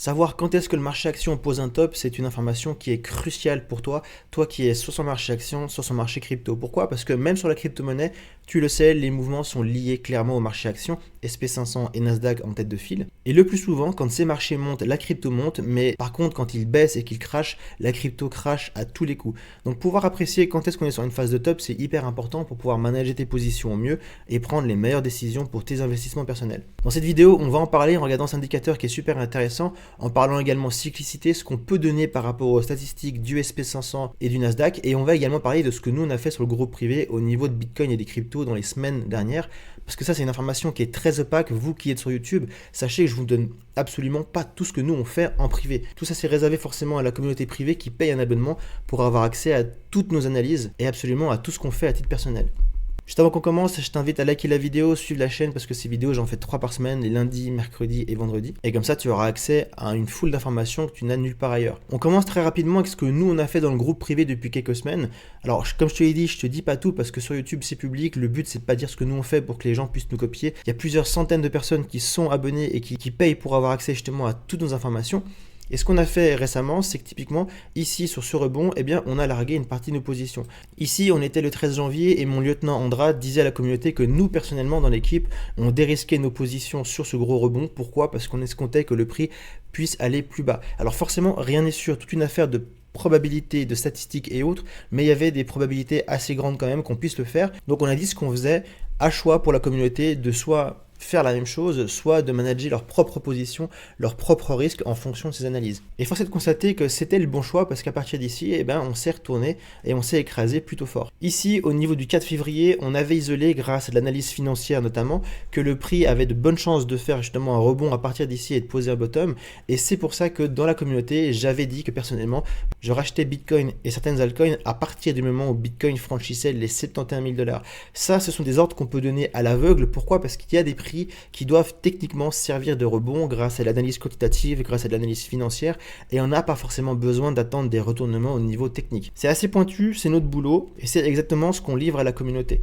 Savoir quand est-ce que le marché action pose un top, c'est une information qui est cruciale pour toi, toi qui es sur son marché action, sur son marché crypto. Pourquoi? Parce que même sur la crypto-monnaie, tu le sais, les mouvements sont liés clairement au marché action, SP500 et Nasdaq en tête de file. Et le plus souvent, quand ces marchés montent, la crypto monte, mais par contre, quand ils baissent et qu'ils crashent, la crypto crash à tous les coups. Donc pouvoir apprécier quand est-ce qu'on est sur une phase de top, c'est hyper important pour pouvoir manager tes positions au mieux et prendre les meilleures décisions pour tes investissements personnels. Dans cette vidéo, on va en parler en regardant cet indicateur qui est super intéressant, en parlant également cyclicité, ce qu'on peut donner par rapport aux statistiques du SP500 et du Nasdaq, et on va également parler de ce que nous on a fait sur le groupe privé au niveau de Bitcoin et des cryptos dans les semaines dernières, parce que ça c'est une information qui est très opaque. Vous qui êtes sur YouTube, sachez que je vous donne absolument pas tout ce que nous on fait en privé. Tout ça c'est réservé forcément à la communauté privée qui paye un abonnement pour avoir accès à toutes nos analyses et absolument à tout ce qu'on fait à titre personnel. Juste avant qu'on commence, je t'invite à liker la vidéo, suivre la chaîne parce que ces vidéos j'en fais 3 par semaine, les lundis, mercredis et vendredis. Et comme ça tu auras accès à une foule d'informations que tu n'as nulle part ailleurs. On commence très rapidement avec ce que nous on a fait dans le groupe privé depuis quelques semaines. Alors comme je te l'ai dit, je te dis pas tout parce que sur YouTube c'est public, le but c'est de pas dire ce que nous on fait pour que les gens puissent nous copier. Il y a plusieurs centaines de personnes qui sont abonnées et qui payent pour avoir accès justement à toutes nos informations. Et ce qu'on a fait récemment, c'est que typiquement, ici sur ce rebond, eh bien, on a largué une partie de nos positions. Ici, on était le 13 janvier et mon lieutenant Andra disait à la communauté que nous, personnellement, dans l'équipe, on dérisquait nos positions sur ce gros rebond. Pourquoi? Parce qu'on escomptait que le prix puisse aller plus bas. Alors forcément, rien n'est sûr, toute une affaire de probabilité, de statistiques et autres, mais il y avait des probabilités assez grandes quand même qu'on puisse le faire. Donc on a dit ce qu'on faisait à choix pour la communauté de soit faire la même chose, soit de manager leur propre position, leur propre risque en fonction de ces analyses. Et force est de constater que c'était le bon choix parce qu'à partir d'ici, eh ben, on s'est retourné et on s'est écrasé plutôt fort. Ici, au niveau du 4 février, on avait isolé, grâce à de l'analyse financière notamment, que le prix avait de bonnes chances de faire justement un rebond à partir d'ici et de poser un bottom. Et c'est pour ça que dans la communauté, j'avais dit que personnellement, je rachetais Bitcoin et certaines altcoins à partir du moment où Bitcoin franchissait les 71 000 $. Ça, ce sont des ordres qu'on peut donner à l'aveugle. Pourquoi? Parce qu'il y a des prix qui doivent techniquement servir de rebond grâce à l'analyse quantitative, grâce à l'analyse financière, et on n'a pas forcément besoin d'attendre des retournements au niveau technique. C'est assez pointu, c'est notre boulot, et c'est exactement ce qu'on livre à la communauté.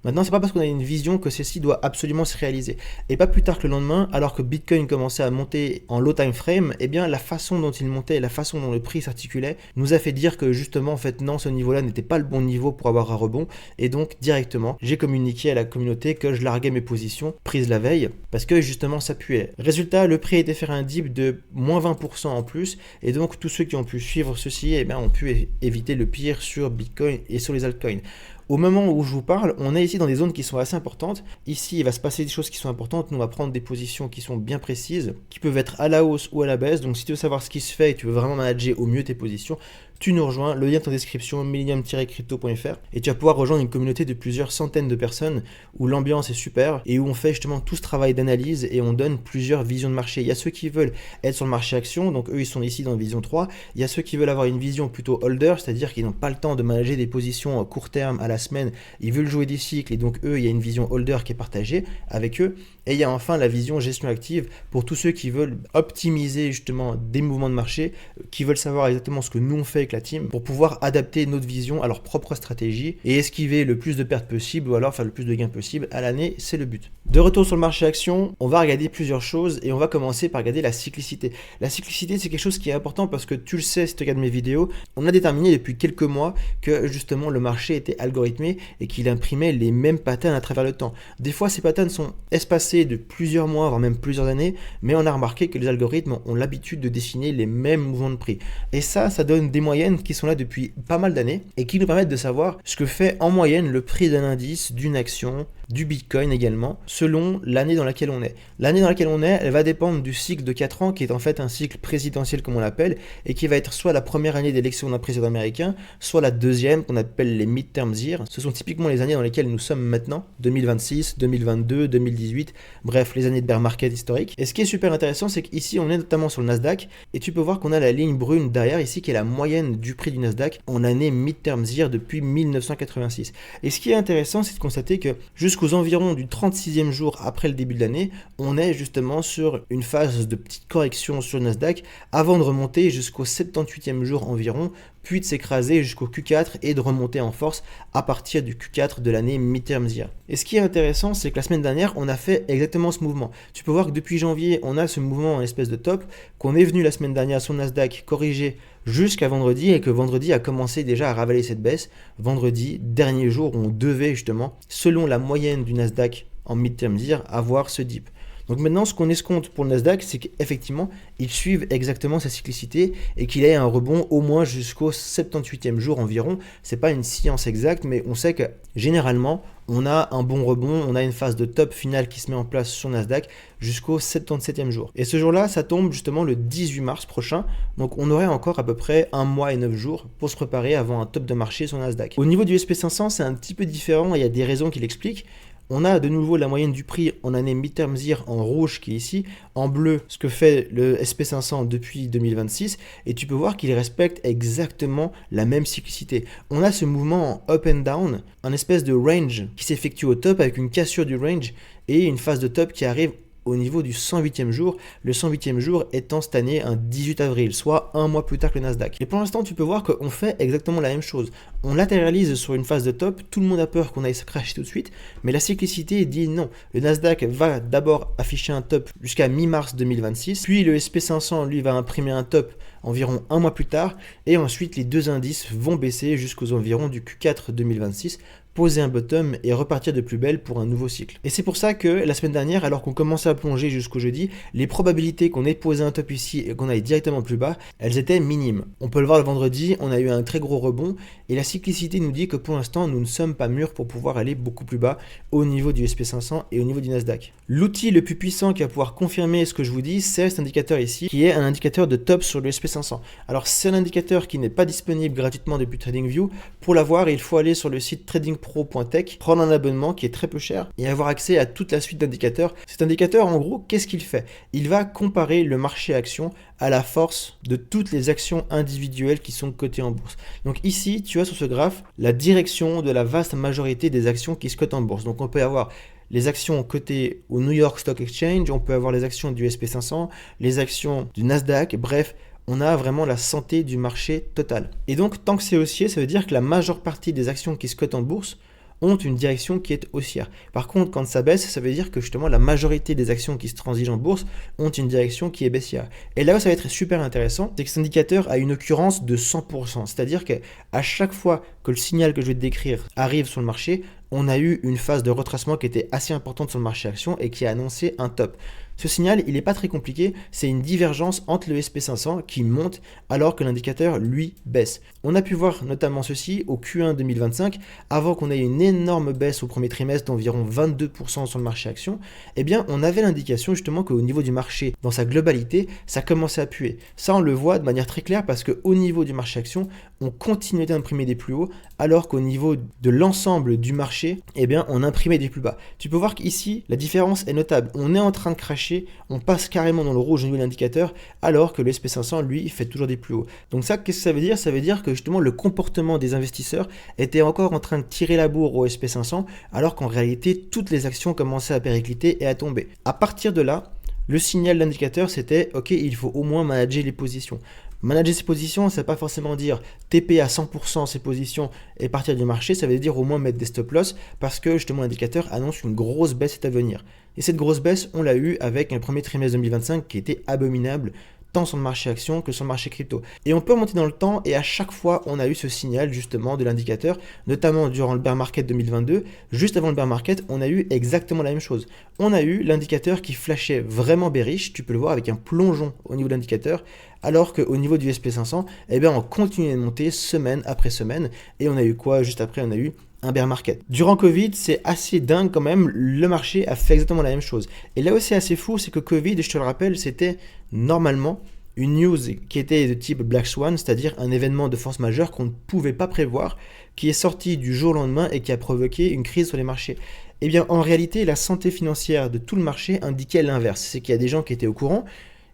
Maintenant, c'est pas parce qu'on a une vision que celle-ci doit absolument se réaliser. Et pas plus tard que le lendemain, alors que Bitcoin commençait à monter en low time frame, eh bien la façon dont il montait et la façon dont le prix s'articulait nous a fait dire que justement, en fait, non, ce niveau-là n'était pas le bon niveau pour avoir un rebond. Et donc, directement, j'ai communiqué à la communauté que je larguais mes positions prises la veille parce que justement, ça puait. Résultat, le prix a été faire un dip de moins 20% en plus. Et donc, tous ceux qui ont pu suivre ceci, eh bien, ont pu éviter le pire sur Bitcoin et sur les altcoins. Au moment où je vous parle, on est ici dans des zones qui sont assez importantes. Ici, il va se passer des choses qui sont importantes. Nous, on va prendre des positions qui sont bien précises, qui peuvent être à la hausse ou à la baisse. Donc, si tu veux savoir ce qui se fait et tu veux vraiment manager au mieux tes positions, tu nous rejoins. Le lien est en description, millennium-crypto.fr, et tu vas pouvoir rejoindre une communauté de plusieurs centaines de personnes où l'ambiance est super et où on fait justement tout ce travail d'analyse et on donne plusieurs visions de marché. Il y a ceux qui veulent être sur le marché action, donc eux, ils sont ici dans vision 3. Il y a ceux qui veulent avoir une vision plutôt holder, c'est-à-dire qu'ils n'ont pas le temps de manager des positions à court terme à la semaine. Ils veulent jouer des cycles et donc eux, il y a une vision holder qui est partagée avec eux. Et il y a enfin la vision gestion active pour tous ceux qui veulent optimiser justement des mouvements de marché, qui veulent savoir exactement ce que nous on fait avec la team pour pouvoir adapter notre vision à leur propre stratégie et esquiver le plus de pertes possible ou alors faire le plus de gains possible à l'année, c'est le but. De retour sur le marché action, on va regarder plusieurs choses et on va commencer par regarder la cyclicité. La cyclicité, c'est quelque chose qui est important parce que tu le sais si tu regardes mes vidéos, on a déterminé depuis quelques mois que justement le marché était algorithmé et qu'il imprimait les mêmes patterns à travers le temps. Des fois, ces patterns sont espacés de plusieurs mois, voire même plusieurs années, mais on a remarqué que les algorithmes ont l'habitude de dessiner les mêmes mouvements de prix. Et ça donne des moyennes qui sont là depuis pas mal d'années et qui nous permettent de savoir ce que fait en moyenne le prix d'un indice, d'une action, du Bitcoin également, selon l'année dans laquelle on est. L'année dans laquelle on est, elle va dépendre du cycle de 4 ans, qui est en fait un cycle présidentiel comme on l'appelle, et qui va être soit la première année d'élection d'un président américain, soit la deuxième, qu'on appelle les midterm years. Ce sont typiquement les années dans lesquelles nous sommes maintenant, 2026, 2022, 2018, bref, les années de bear market historique. Et ce qui est super intéressant, c'est qu'ici, on est notamment sur le Nasdaq, et tu peux voir qu'on a la ligne brune derrière ici, qui est la moyenne du prix du Nasdaq en année midterm year depuis 1986. Et ce qui est intéressant, c'est de constater que jusqu'aux environs du 36e jour après le début de l'année, on est justement sur une phase de petite correction sur le Nasdaq avant de remonter jusqu'au 78e jour environ puis de s'écraser jusqu'au Q4 et de remonter en force à partir du Q4 de l'année midterm year. Et ce qui est intéressant, c'est que la semaine dernière, on a fait exactement ce mouvement. Tu peux voir que depuis janvier, on a ce mouvement en espèce de top, qu'on est venu la semaine dernière sur le Nasdaq corriger jusqu'à vendredi et que vendredi a commencé déjà à ravaler cette baisse. Vendredi, dernier jour où on devait justement, selon la moyenne du Nasdaq en midterm year, avoir ce dip. Donc maintenant, ce qu'on escompte pour le Nasdaq, c'est qu'effectivement, ils suivent exactement sa cyclicité et qu'il ait un rebond au moins jusqu'au 78e jour environ. C'est pas une science exacte, mais on sait que généralement, on a un bon rebond, on a une phase de top finale qui se met en place sur Nasdaq jusqu'au 77e jour. Et ce jour-là, ça tombe justement le 18 mars prochain, donc on aurait encore à peu près 1 mois et 9 jours pour se préparer avant un top de marché sur Nasdaq. Au niveau du SP500, c'est un petit peu différent, il y a des raisons qui l'expliquent. On a de nouveau la moyenne du prix en année midterm year en rouge qui est ici, en bleu ce que fait le SP500 depuis 2026 et tu peux voir qu'il respecte exactement la même cyclicité. On a ce mouvement en up and down, un espèce de range qui s'effectue au top avec une cassure du range et une phase de top qui arrive au niveau du 108e jour, le 108e jour étant cette année un 18 avril, soit un mois plus tard que le Nasdaq. Et pour l'instant, tu peux voir qu'on fait exactement la même chose. On latéralise sur une phase de top, tout le monde a peur qu'on aille se cracher tout de suite, mais la cyclicité dit non. Le Nasdaq va d'abord afficher un top jusqu'à mi-mars 2026, puis le SP500 lui va imprimer un top environ un mois plus tard, et ensuite les deux indices vont baisser jusqu'aux environs du Q4 2026, poser un bottom et repartir de plus belle pour un nouveau cycle. Et c'est pour ça que la semaine dernière, alors qu'on commençait à plonger jusqu'au jeudi, les probabilités qu'on ait posé un top ici et qu'on aille directement plus bas, elles étaient minimes. On peut le voir le vendredi, on a eu un très gros rebond et la cyclicité nous dit que pour l'instant, nous ne sommes pas mûrs pour pouvoir aller beaucoup plus bas au niveau du SP500 et au niveau du Nasdaq. L'outil le plus puissant qui va pouvoir confirmer ce que je vous dis, c'est cet indicateur ici, qui est un indicateur de top sur le SP500. Alors c'est un indicateur qui n'est pas disponible gratuitement depuis TradingView. Pour l'avoir, il faut aller sur le site tradingpro.tech, prendre un abonnement qui est très peu cher et avoir accès à toute la suite d'indicateurs. Cet indicateur, en gros, qu'est-ce qu'il fait? Il va comparer le marché action à la force de toutes les actions individuelles qui sont cotées en bourse. Donc ici, tu as sur ce graphe la direction de la vaste majorité des actions qui se cotent en bourse. Donc on peut avoir les actions cotées au New York Stock Exchange, on peut avoir les actions du SP500, les actions du Nasdaq, bref, on a vraiment la santé du marché total. Et donc, tant que c'est haussier, ça veut dire que la majeure partie des actions qui se cotent en bourse ont une direction qui est haussière. Par contre, quand ça baisse, ça veut dire que justement la majorité des actions qui se transigent en bourse ont une direction qui est baissière. Et là où ça va être super intéressant, c'est que cet indicateur a une occurrence de 100%. C'est-à-dire qu'à chaque fois que le signal que je vais te décrire arrive sur le marché, on a eu une phase de retracement qui était assez importante sur le marché action et qui a annoncé un top. Ce signal, il n'est pas très compliqué, c'est une divergence entre le SP500 qui monte alors que l'indicateur, lui, baisse. On a pu voir notamment ceci au Q1 2025, avant qu'on ait une énorme baisse au premier trimestre d'environ 22% sur le marché action, eh bien on avait l'indication justement qu'au niveau du marché, dans sa globalité, ça commençait à puer. Ça, on le voit de manière très claire parce qu'au niveau du marché action, on continuait d'imprimer des plus hauts, alors qu'au niveau de l'ensemble du marché, eh bien on imprimait des plus bas. Tu peux voir qu'ici, la différence est notable. On est en train de cracher, on passe carrément dans le rouge au niveau de l'indicateur, alors que le SP500, lui, fait toujours des plus hauts. Donc ça, qu'est-ce que ça veut dire? Ça veut dire que justement le comportement des investisseurs était encore en train de tirer la bourre au SP500, alors qu'en réalité, toutes les actions commençaient à péricliter et à tomber. À partir de là, le signal d'indicateur, c'était « Ok, il faut au moins manager les positions ». Manager ses positions, ça ne veut pas forcément dire TP à 100% ses positions et partir du marché, ça veut dire au moins mettre des stop loss parce que justement l'indicateur annonce une grosse baisse à venir. Et cette grosse baisse, on l'a eu avec un premier trimestre 2025 qui était abominable, tant sur le marché action que sur le marché crypto. Et on peut remonter dans le temps et à chaque fois on a eu ce signal justement de l'indicateur, notamment durant le bear market 2022, juste avant le bear market, on a eu exactement la même chose. On a eu l'indicateur qui flashait vraiment bearish, tu peux le voir avec un plongeon au niveau de l'indicateur, alors qu'au niveau du SP500, eh bien on continuait de monter semaine après semaine et on a eu quoi juste après? On a eu un bear market. Durant Covid, c'est assez dingue quand même, le marché a fait exactement la même chose. Et là où c'est assez fou, c'est que Covid, je te le rappelle, c'était normalement une news qui était de type Black Swan, c'est-à-dire un événement de force majeure qu'on ne pouvait pas prévoir, qui est sorti du jour au lendemain et qui a provoqué une crise sur les marchés. Eh bien, en réalité, la santé financière de tout le marché indiquait l'inverse. C'est qu'il y a des gens qui étaient au courant,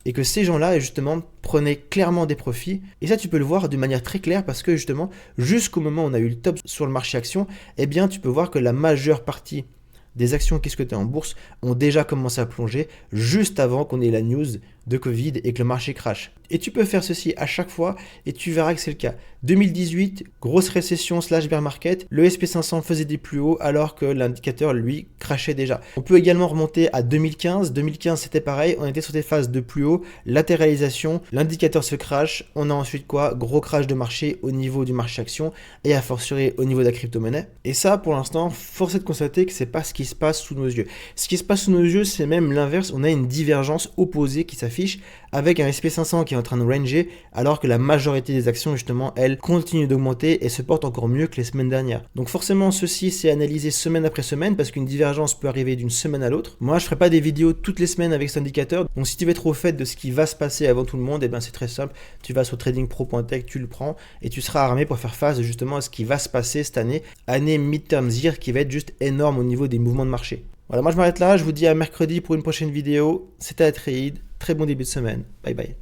et que ces gens-là, justement, prenaient clairement des profits. Et ça, tu peux le voir de manière très claire parce que, justement, jusqu'au moment où on a eu le top sur le marché action, eh bien, tu peux voir que la majeure partie des actions qui se cotaient en bourse ont déjà commencé à plonger juste avant qu'on ait la news de Covid et que le marché crache. Et tu peux faire ceci à chaque fois et tu verras que c'est le cas. 2018, grosse récession / bear market, le SP500 faisait des plus hauts alors que l'indicateur, lui, crachait déjà. On peut également remonter à 2015. 2015, c'était pareil, on était sur des phases de plus haut, latéralisation, l'indicateur se crache, on a ensuite quoi? Gros crash de marché au niveau du marché action et a fortiori au niveau de la crypto-monnaie. Et ça, pour l'instant, force est de constater que c'est pas ce qui se passe sous nos yeux. Ce qui se passe sous nos yeux, c'est même l'inverse, on a une divergence opposée qui s'affiche avec un SP500 qui est en train de ranger alors que la majorité des actions justement elles continuent d'augmenter et se portent encore mieux que les semaines dernières. Donc forcément ceci c'est analysé semaine après semaine parce qu'une divergence peut arriver d'une semaine à l'autre. Moi je ferai pas des vidéos toutes les semaines avec cet indicateur, donc si tu veux être au fait de ce qui va se passer avant tout le monde, et ben c'est très simple, tu vas sur tradingpro.tech, tu le prends et tu seras armé pour faire face justement à ce qui va se passer cette année midterm year qui va être juste énorme au niveau des mouvements de marché. Voilà, moi je m'arrête là, je vous dis à mercredi pour une prochaine vidéo. C'était Trade, très bon début de semaine. Bye bye.